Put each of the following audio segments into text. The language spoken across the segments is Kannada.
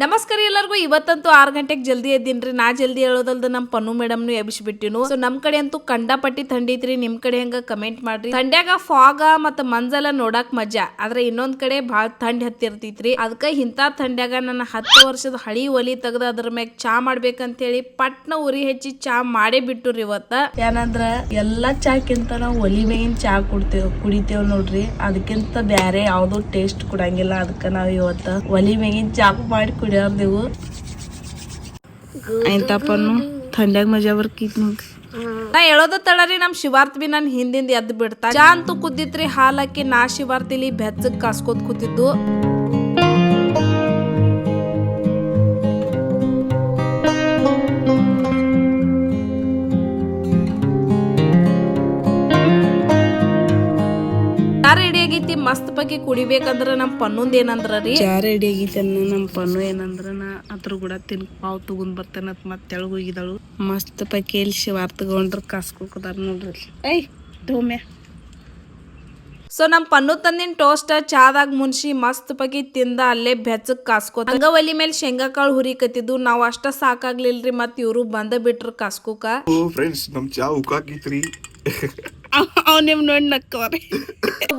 ನಮಸ್ಕಾರ ಎಲ್ಲರಿಗೂ. ಇವತ್ತಂತೂ 6 ಗಂಟೆಗೆ ಜಲ್ದಿ ಎದ್ದೀನ್ರಿ. ನಾ ಜಲ್ದಿ ಹೇಳೋದಲ್ದ ನಮ್ಮ ಪನ್ನು ಮೇಡಮ್ನು ಎಬ್ಬಿಸ್ಬಿಟ್ಟಿನು. ಸೊ ನಮ್ ಕಡೆ ಅಂತೂ ಕಂಡಪಟ್ಟಿ ಥಂಡಿ ಐತ್ರಿ. ನಿಮ್ ಕಡೆ ಹೆಂಗ ಕಮೆಂಟ್ ಮಾಡ್ರಿ. ಥಂಡ್ಯಾಗ ಫಾಗ ಮತ್ತ ಮಂಜೆಲ್ಲ ನೋಡಾಕ್ ಮಜಾ, ಆದ್ರೆ ಇನ್ನೊಂದ್ ಕಡೆ ಬಾಳ ಥಂಡಿ ಹತ್ತಿರ್ತೈತ್ರಿ. ಅದಕ್ಕ ಇಂತ ಥಂಡ್ಯಾಗ ನನ್ನ 10 ವರ್ಷದ ಹಳಿ ಒಲಿ ತೆಗ್ದ ಅದ್ರ ಮ್ಯಾಗ ಚಾ ಮಾಡ್ಬೇಕಂತ ಹೇಳಿ ಪಟ್ನ ಉರಿ ಹೆಚ್ಚಿ ಚಾ ಮಾಡೇ ಬಿಟ್ಟುರಿ. ಇವತ್ತ ಏನಂದ್ರ ಎಲ್ಲಾ ಚಾಕ್ಕಿಂತ ನಾವು ಒಲಿ ಮ್ಯಾಗಿನ ಚಾ ಕುಡಿತೇವ್ ನೋಡ್ರಿ. ಅದಕ್ಕಿಂತ ಬ್ಯಾರೆ ಯಾವ್ದು ಟೇಸ್ಟ್ ಕೊಡಂಗಿಲ್ಲ. ಅದಕ್ಕ ನಾವ್ ಇವತ್ತ ಒಲಿ ಮ್ಯಾಗಿನ ಚಾ ಮಾಡಿ ಕುಡಿಯೋರ್ದೇವು. ಆಯ್ತಪ್ಪನು ಥಂಡ್ಯಾಗ ಮಜಾ ಬರ್ಕಿತ್ ನೋಡ್ರಿ. ನಾ ಹೇಳೋದ ತಡರಿ ನಮ್ ಶಿವಾರ್ಥ ಬಿ ನನ್ ಹಿಂದಿಂದ ಎದ್ದು ಬಿಡ್ತಾ. ಚಾ ಅಂತೂ ಕುದ್ದಿತ್ರಿ. ಹಾಲಾಕಿ ನಾ ಶಿವಾರ್ತಿಲಿ ಬೆಚ್ಚಗ್ ಕಾಸ್ಕೋತ್ ಕೂತಿದ್ದು. ರೆಡಿ ಆಗೈತಿ. ಮಸ್ತ್ ಬಗ್ಗೆ ಕುಡಿಬೇಕಂದ್ರ ನಮ್ ಪನ್ನೊಂದ್ ಏನಂದ್ರ ರೀ, ಚಾ ರೆಡಿ ಆಗೈತಿ ಅನ್ನ ನಮ್ ಪನ್ನು ಏನಂದ್ರ ನಾ ಅದ್ರ ಕೂಡ ಪಾವ್ ತಗೊಂಡ್ ಬರ್ತಾನ ಮತ್ ತೆಳಗ್ ಹೋಗಿದಳು. ಮಸ್ತ್ ಪೈಕಿ ಎಲ್ಲಿ ಶಿವಾರ್ ತಗೊಂಡ್ರ ಕಾಸ್ಕೋದಾರ ನೋಡ್ರಿ. ಐ ಟೋಮ್ಯಾ. ಸೊ ನಮ್ ಪನ್ನು ತಂದಿನ ಟೋಸ್ಟ್ ಚಾದಾಗ ಮುನ್ಸಿ ಮಸ್ತ್ ಪಗಿ ತಿಂದ ಅಲ್ಲೇ ಬೆಚ್ಚಗ್ ಕಾಸ್ಕೋತ. ಹಂಗ ಒಲಿ ಮೇಲೆ ಶೇಂಗಾ ಕಾಳು ಹುರಿಕತ್ತಿದ್ದು. ನಾವ್ ಅಷ್ಟ ಸಾಕಾಗ್ಲಿಲ್ರಿ, ಮತ್ ಇವ್ರು ಬಂದ ಬಿಟ್ರ ಕಾಸ್ಕೋಕ. ಫ್ರೆಂಡ್ಸ್ ನಮ್ ಚಾ ಉಕ್ಕಾಕಿತ್ರಿ. ಅವ್ ನಿಮ್ ನೋಡಿ ನಕ್ಕವ್ರಿ.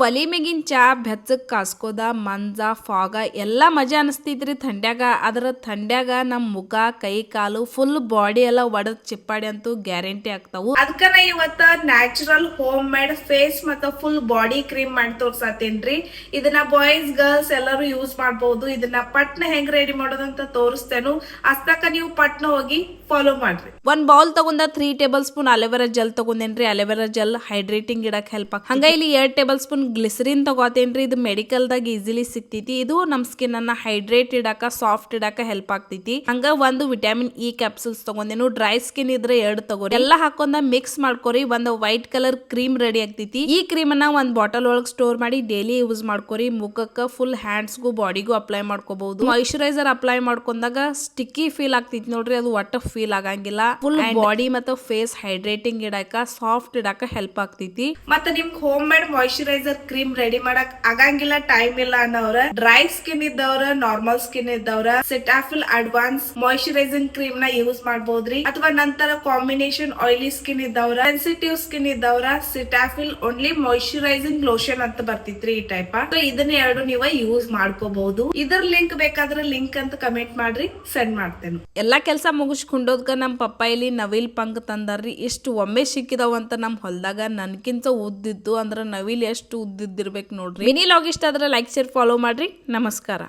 ಒಲಿ ಮ್ಯಾಗಿನ ಚಾ ಬೆಚ್ಚಗ್ ಕಾಸ್ಕೋದ ಮಂಜ ಫಾಗ ಎಲ್ಲಾ ಮಜಾ ಅನಸ್ತೈತ್ರಿ ಥಂಡ್ಯಾಗ. ಅದ್ರ ಥಂಡ್ಯಾಗ ನಮ್ ಮುಖ ಕೈ ಕಾಲು ಫುಲ್ ಬಾಡಿ ಎಲ್ಲ ಒಡದ್ ಚಿಪ್ಪಾಡಿ ಅಂತೂ ಗ್ಯಾರಂಟಿ ಆಗ್ತಾವು. ಅದಕ್ಕ ನಾ ಇವತ್ತ ನ್ಯಾಚುರಲ್ ಹೋಮ್ ಮೇಡ್ ಫೇಸ್ ಮತ್ತ ಫುಲ್ ಬಾಡಿ ಕ್ರೀಮ್ ಮಾಡಿ ತೋರ್ಸಾತೇನ್ರಿ. ಇದನ್ನ ಬಾಯ್ಸ್ ಗರ್ಲ್ಸ್ ಎಲ್ಲರೂ ಯೂಸ್ ಮಾಡಬಹುದು. ಇದನ್ನ ಪಟ್ನ ಹೆಂಗ್ ರೆಡಿ ಮಾಡೋದಂತ ತೋರಿಸ್ತೇನು. ಅಷ್ಟಕ್ಕ ನೀವು ಪಟ್ನ ಹೋಗಿ ಫಾಲೋ ಮಾಡ್ರಿ. ಒಂದ್ ಬೌಲ್ ತಗೊಂಡ 3 ಟೇಬಲ್ ಸ್ಪೂನ್ ಅಲೋವೆರಾ ಜೆಲ್ ತಗೊಂಡೇನ್ರಿ. ಅಲೋವೆರಾ ಜೆಲ್ ಹೈಡ್ರೇಟಿಂಗ್ ಇಡಕ್ ಹೆಲ್ಪ್ ಆಗ. ಹಂಗ ಇಲ್ಲಿ 2 ಟೇಬಲ್ ಸ್ಪೂನ್ ಗ್ಲಿಸರಿನ್ ತಗೋತೇನ್ರಿ. ಇದು ಮೆಡಿಕಲ್ ದಾಗ ಈಸಿಲಿ ಸಿಕ್ತೈತಿ. ಇದು ನಮ್ ಸ್ಕಿನ್ ಅನ್ನ ಹೈಡ್ರೇಟ್ ಇಡಾಕ ಸಾಫ್ಟ್ ಇಡಾಕ ಹೆಲ್ಪ್ ಆಗ್ತೈತಿ. ಹಂಗ ಒಂದು ವಿಟಮಿನ್ ಇ ಕ್ಯಾಪ್ಸೂಲ್ಸ್ ತಗೊಂಡೇನು. ಡ್ರೈ ಸ್ಕಿನ್ ಇದ್ರೆ 2 ತಗೋರಿ. ಎಲ್ಲಾ ಹಾಕೊಂಡ ಮಿಕ್ಸ್ ಮಾಡ್ಕೋರಿ. ಒಂದು ವೈಟ್ ಕಲರ್ ಕ್ರೀಮ್ ರೆಡಿ ಆಗ್ತೈತಿ. ಈ ಕ್ರೀಮ್ ಅನ್ನ ಒಂದ್ ಬಾಟಲ್ ಒಳಗ್ ಸ್ಟೋರ್ ಮಾಡಿ ಡೈಲಿ ಯೂಸ್ ಮಾಡ್ಕೋರಿ. ಮುಖಕ್ಕ ಫುಲ್ ಹ್ಯಾಂಡ್ಸ್ಗೂ ಬಾಡಿಗೂ ಅಪ್ಲೈ ಮಾಡ್ಕೋಬಹುದು. ಮಾಯಿಶ್ಚರೈಸರ್ ಅಪ್ಲೈ ಮಾಡ್ಕೊಂಡಾಗ ಸ್ಟಿಕ್ಕಿ ಫೀಲ್ ಆಗ್ತೈತಿ ನೋಡ್ರಿ. ಅದು ಒಟ್ಟ ಫೀಲ್ ಆಗಂಗಿಲ್ಲ. ಫುಲ್ ಬಾಡಿ ಮತ್ತು ಫೇಸ್ ಹೈಡ್ರೇಟಿಂಗ್ ಇಡಾಕ ಸಾಫ್ಟ್ ಇಡಾಕ ಹೆಲ್ಪ್ ಆಗ್ತೈತಿ. ಮತ್ತೆ ನಿಮ್ homemade moisturiser cream ready ಮಾಡಕ್ ಆಗಂಗಿಲ್ಲ, ಟೈಮ್ ಇಲ್ಲ ಅನ್ನೋರ, ಡ್ರೈ ಸ್ಕಿನ್ ಇದ್ದವ್ರ, ನಾರ್ಮಲ್ ಸ್ಕಿನ್ ಇದ್ದವ್ರ ಸೆಟಾಫಿಲ್ ಅಡ್ವಾನ್ಸ್ ಮಾಯಿಶ್ಚರೈಸಿಂಗ್ ಕ್ರೀಮ್ ನ ಯೂಸ್ ಮಾಡಬಹುದ್ರಿ. ಅಥವಾ ನಂತರ ಕಾಂಬಿನೇಷನ್ ಆಯಿಲಿ ಸ್ಕಿನ್ ಇದ್ದವ್ರ, ಸೆನ್ಸಿಟಿವ್ ಸ್ಕಿನ್ ಇದ್ದವ್ರ ಸೆಟಾಫಿಲ್ ಓನ್ಲಿ ಮಾಯಿಶ್ಚರೈಸಿಂಗ್ ಲೋಷನ್ ಅಂತ ಬರ್ತಿತ್ರಿ ಈ ಟೈಪ್. ಸೊ ಇದನ್ನ 2 ನೀವ ಯೂಸ್ ಮಾಡ್ಕೋಬಹುದು. ಇದರ ಲಿಂಕ್ ಬೇಕಾದ್ರೆ ಲಿಂಕ್ ಅಂತ ಕಮೆಂಟ್ ಮಾಡ್ರಿ, ಸೆಂಡ್ ಮಾಡ್ತೇನೆ. ಎಲ್ಲಾ ಕೆಲಸ ಮುಗಿಸ್ಕೊಂಡೋದ್ಕ ನಮ್ ಪಪ್ಪ ಇಲ್ಲಿ ನವಿಲ್ ಪಂಕ್ ತಂದಾರ್ರಿ. ಇಷ್ಟು ಒಮ್ಮೆ ಸಿಕ್ಕಿದಾವಂತ ನಮ್ ಹೊಲ್ದಾಗ. ನನ್ಕಿಂತ ಉದ್ದಿದ್ದು ಅಂದ್ರ ನವಿಲ್ ಎಷ್ಟು ಉದ್ದಿದ್ದಿರ್ಬೇಕು ನೋಡ್ರಿ. ಮಿನಿ ಲಾಗ್ ಇಷ್ಟ ಆದ್ರೆ ಲೈಕ್ ಶೇರ್ ಫಾಲೋ ಮಾಡ್ರಿ. ನಮಸ್ಕಾರ.